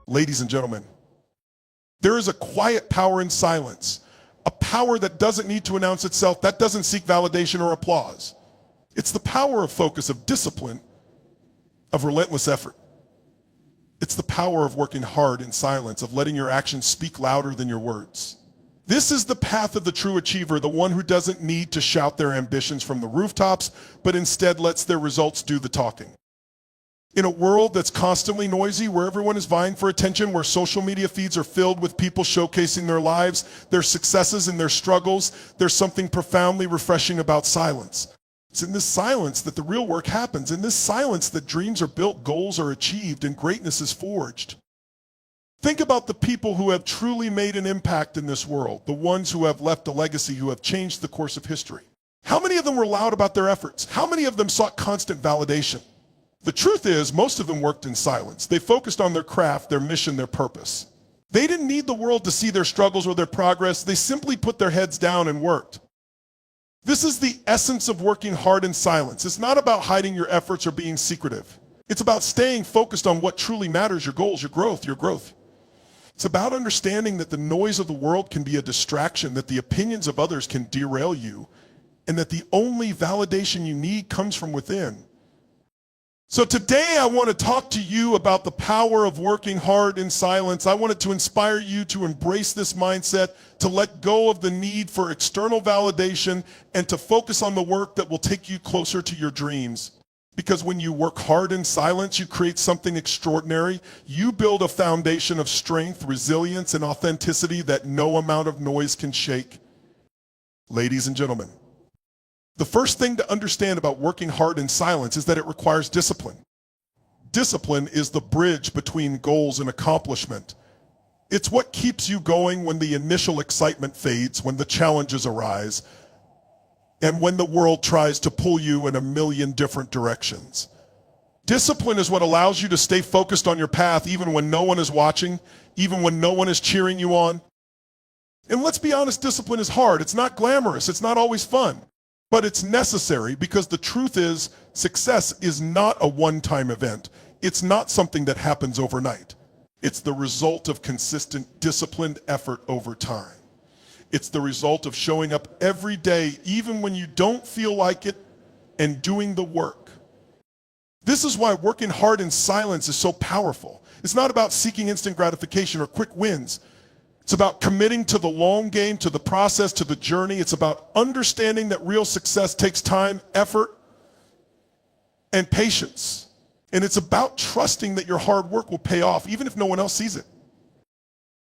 Ladies and gentlemen, there is a quiet power in silence, a power that doesn't need to announce itself, that doesn't seek validation or applause. It's the power of focus, of discipline, of relentless effort. It's the power of working hard in silence, of letting your actions speak louder than your words. This is the path of the true achiever, the one who doesn't need to shout their ambitions from the rooftops, but instead lets their results do the talking. In a world that's constantly noisy, where everyone is vying for attention, where social media feeds are filled with people showcasing their lives, their successes and their struggles, there's something profoundly refreshing about silence. It's in this silence that the real work happens. In this silence that dreams are built, goals are achieved, and greatness is forged. Think about the people who have truly made an impact in this world, the ones who have left a legacy, who have changed the course of history. How many of them were loud about their efforts? How many of them sought constant validation? The truth is, most of them worked in silence. They focused on their craft, their mission, their purpose. They didn't need the world to see their struggles or their progress. They simply put their heads down and worked. This is the essence of working hard in silence. It's not about hiding your efforts or being secretive. It's about staying focused on what truly matters, your goals, your growth. It's about understanding that the noise of the world can be a distraction, that the opinions of others can derail you, and that the only validation you need comes from within. So today I want to talk to you about the power of working hard in silence. I wanted to inspire you to embrace this mindset, to let go of the need for external validation, and to focus on the work that will take you closer to your dreams. Because when you work hard in silence, you create something extraordinary. You build a foundation of strength, resilience, and authenticity that no amount of noise can shake. Ladies and gentlemen, the first thing to understand about working hard in silence is that it requires discipline. Discipline is the bridge between goals and accomplishment. It's what keeps you going when the initial excitement fades, when the challenges arise, and when the world tries to pull you in a million different directions. Discipline is what allows you to stay focused on your path even when no one is watching, even when no one is cheering you on. And let's be honest, discipline is hard. It's not glamorous. It's not always fun. But it's necessary, because the truth is, success is not a one-time event. It's not something that happens overnight. It's the result of consistent, disciplined effort over time. It's the result of showing up every day, even when you don't feel like it, and doing the work. This is why working hard in silence is so powerful. It's not about seeking instant gratification or quick wins. It's about committing to the long game, to the process, to the journey. It's about understanding that real success takes time, effort, and patience. And it's about trusting that your hard work will pay off, even if no one else sees it.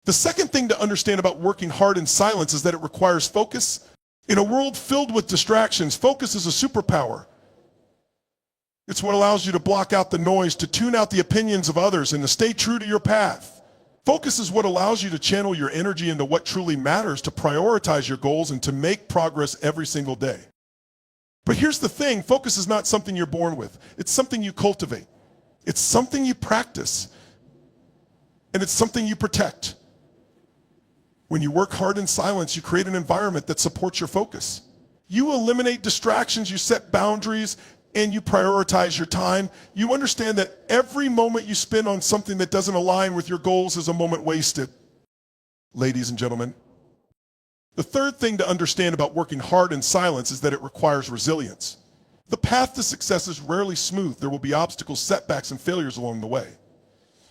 The second thing to understand about working hard in silence is that it requires focus. In a world filled with distractions, focus is a superpower. It's what allows you to block out the noise, to tune out the opinions of others, and to stay true to your path. Focus is what allows you to channel your energy into what truly matters, to prioritize your goals, and to make progress every single day. But here's the thing, focus is not something you're born with. It's something you cultivate. It's something you practice. And it's something you protect. When you work hard in silence, you create an environment that supports your focus. You eliminate distractions, you set boundaries, and you prioritize your time. You understand that every moment you spend on something that doesn't align with your goals is a moment wasted. Ladies and gentlemen, the third thing to understand about working hard in silence is that it requires resilience. The path to success is rarely smooth. There will be obstacles, setbacks, and failures along the way.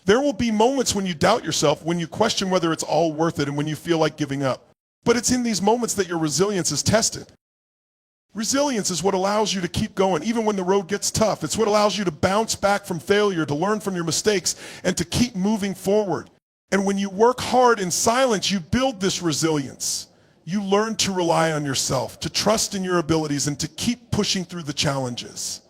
There will be moments when you doubt yourself, when you question whether it's all worth it, and when you feel like giving up. But it's in these moments that your resilience is tested. Resilience is what allows you to keep going even when the road gets tough. It's what allows you to bounce back from failure, to learn from your mistakes, and to keep moving forward. And when you work hard in silence, you build this resilience. You learn to rely on yourself, to trust in your abilities, and to keep pushing through the challenges.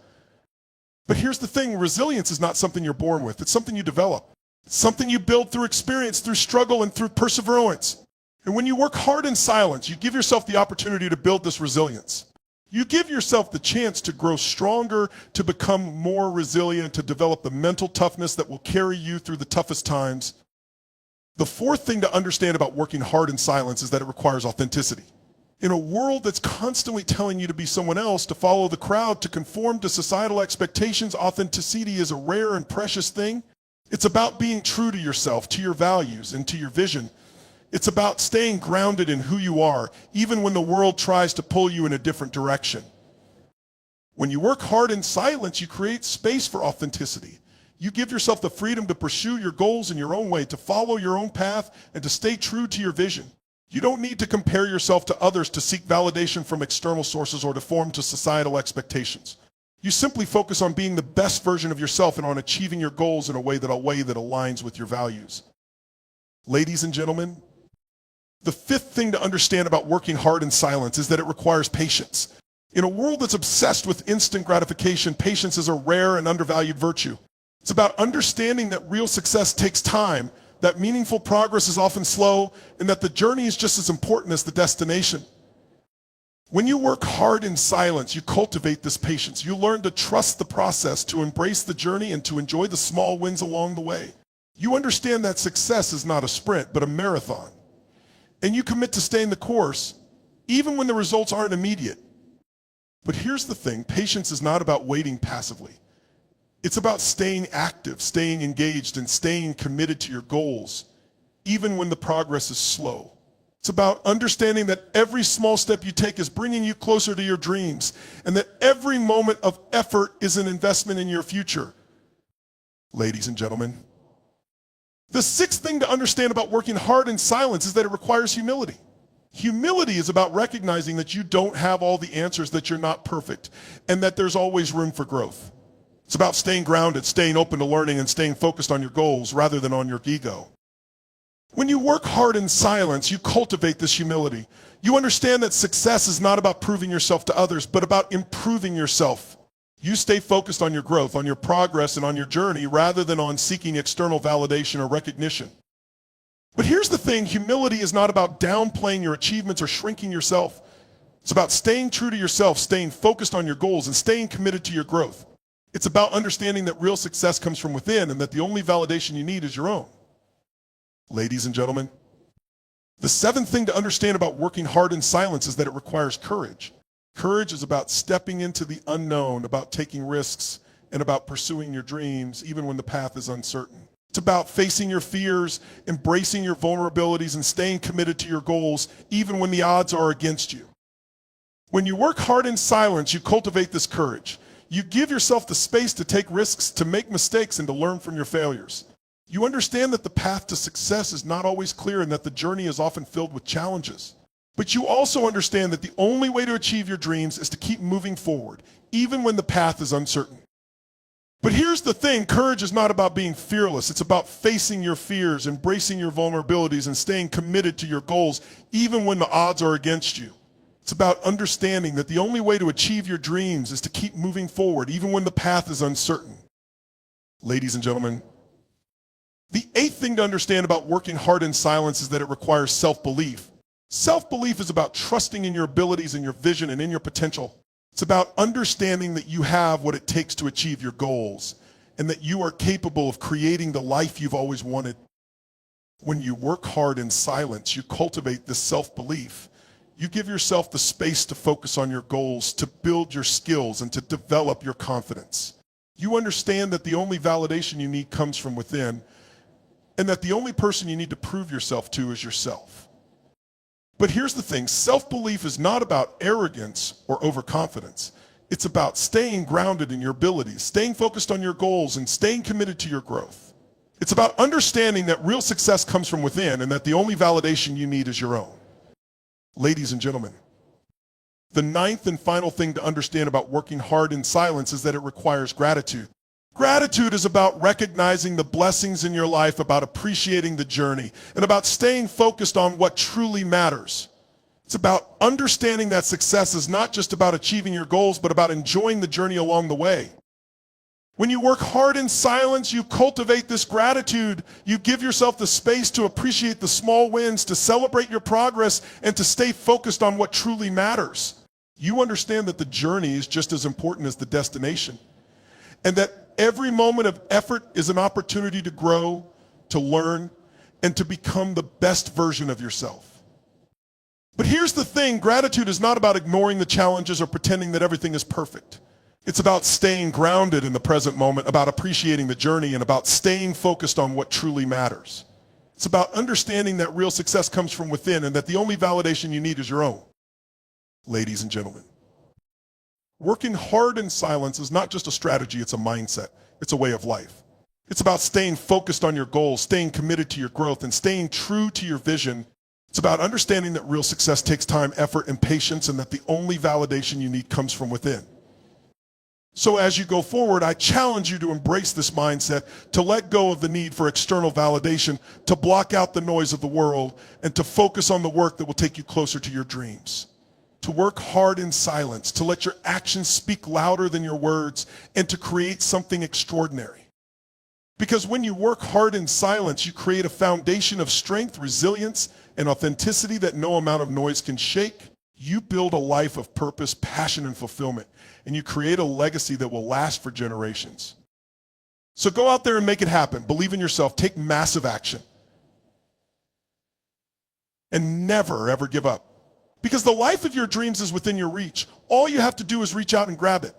But here's the thing, resilience is not something you're born with. It's something you develop. It's something you build through experience, through struggle, and through perseverance. And when you work hard in silence, you give yourself the opportunity to build this resilience. You give yourself the chance to grow stronger, to become more resilient, to develop the mental toughness that will carry you through the toughest times. The fourth thing to understand about working hard in silence is that it requires authenticity. In a world that's constantly telling you to be someone else, to follow the crowd, to conform to societal expectations, authenticity is a rare and precious thing. It's about being true to yourself, to your values, and to your vision. It's about staying grounded in who you are, even when the world tries to pull you in a different direction. When you work hard in silence, you create space for authenticity. You give yourself the freedom to pursue your goals in your own way, to follow your own path, and to stay true to your vision. You don't need to compare yourself to others to seek validation from external sources or to conform to societal expectations. You simply focus on being the best version of yourself and on achieving your goals in a way that aligns with your values. Ladies and gentlemen, the fifth thing to understand about working hard in silence is that it requires patience. In a world that's obsessed with instant gratification, patience is a rare and undervalued virtue. It's about understanding that real success takes time, that meaningful progress is often slow, and that the journey is just as important as the destination. When you work hard in silence, you cultivate this patience. You learn to trust the process, to embrace the journey, and to enjoy the small wins along the way. You understand that success is not a sprint, but a marathon. And you commit to staying the course, even when the results aren't immediate. But here's the thing, patience is not about waiting passively. It's about staying active, staying engaged, and staying committed to your goals, even when the progress is slow. It's about understanding that every small step you take is bringing you closer to your dreams, and that every moment of effort is an investment in your future. Ladies and gentlemen, the sixth thing to understand about working hard in silence is that it requires humility. Humility is about recognizing that you don't have all the answers, that you're not perfect, and that there's always room for growth. It's about staying grounded, staying open to learning, and staying focused on your goals rather than on your ego. When you work hard in silence, you cultivate this humility. You understand that success is not about proving yourself to others, but about improving yourself. You stay focused on your growth, on your progress, and on your journey rather than on seeking external validation or recognition. But here's the thing, humility is not about downplaying your achievements or shrinking yourself. It's about staying true to yourself, staying focused on your goals, and staying committed to your growth. It's about understanding that real success comes from within and that the only validation you need is your own. Ladies and gentlemen, the seventh thing to understand about working hard in silence is that it requires courage. Courage is about stepping into the unknown, about taking risks, and about pursuing your dreams even when the path is uncertain. It's about facing your fears, embracing your vulnerabilities, and staying committed to your goals even when the odds are against you. When you work hard in silence, you cultivate this courage. You give yourself the space to take risks, to make mistakes, and to learn from your failures. You understand that the path to success is not always clear and that the journey is often filled with challenges. But you also understand that the only way to achieve your dreams is to keep moving forward, even when the path is uncertain. But here's the thing, courage is not about being fearless. It's about facing your fears, embracing your vulnerabilities, and staying committed to your goals, even when the odds are against you. It's about understanding that the only way to achieve your dreams is to keep moving forward, even when the path is uncertain. Ladies and gentlemen, the eighth thing to understand about working hard in silence is that it requires self-belief. Self-belief is about trusting in your abilities and your vision and in your potential. It's about understanding that you have what it takes to achieve your goals and that you are capable of creating the life you've always wanted. When you work hard in silence, you cultivate this self-belief. You give yourself the space to focus on your goals, to build your skills, and to develop your confidence. You understand that the only validation you need comes from within, and that the only person you need to prove yourself to is yourself. But here's the thing, self-belief is not about arrogance or overconfidence. It's about staying grounded in your abilities, staying focused on your goals, and staying committed to your growth. It's about understanding that real success comes from within and that the only validation you need is your own. Ladies and gentlemen, the ninth and final thing to understand about working hard in silence is that it requires gratitude. Gratitude is about recognizing the blessings in your life, about appreciating the journey, and about staying focused on what truly matters. It's about understanding that success is not just about achieving your goals, but about enjoying the journey along the way. When you work hard in silence, you cultivate this gratitude. You give yourself the space to appreciate the small wins, to celebrate your progress, and to stay focused on what truly matters. You understand that the journey is just as important as the destination, and that every moment of effort is an opportunity to grow, to learn, and to become the best version of yourself. But here's the thing, gratitude is not about ignoring the challenges or pretending that everything is perfect. It's about staying grounded in the present moment, about appreciating the journey, and about staying focused on what truly matters. It's about understanding that real success comes from within and that the only validation you need is your own. Ladies and gentlemen, working hard in silence is not just a strategy, it's a mindset. It's a way of life. It's about staying focused on your goals, staying committed to your growth, and staying true to your vision. It's about understanding that real success takes time, effort, and patience, and that the only validation you need comes from within. So as you go forward, I challenge you to embrace this mindset, to let go of the need for external validation, to block out the noise of the world, and to focus on the work that will take you closer to your dreams. To work hard in silence, to let your actions speak louder than your words, and to create something extraordinary. Because when you work hard in silence, you create a foundation of strength, resilience, and authenticity that no amount of noise can shake. You build a life of purpose, passion, and fulfillment, and you create a legacy that will last for generations. So go out there and make it happen. Believe in yourself. Take massive action. And never, ever give up. Because the life of your dreams is within your reach. All you have to do is reach out and grab it.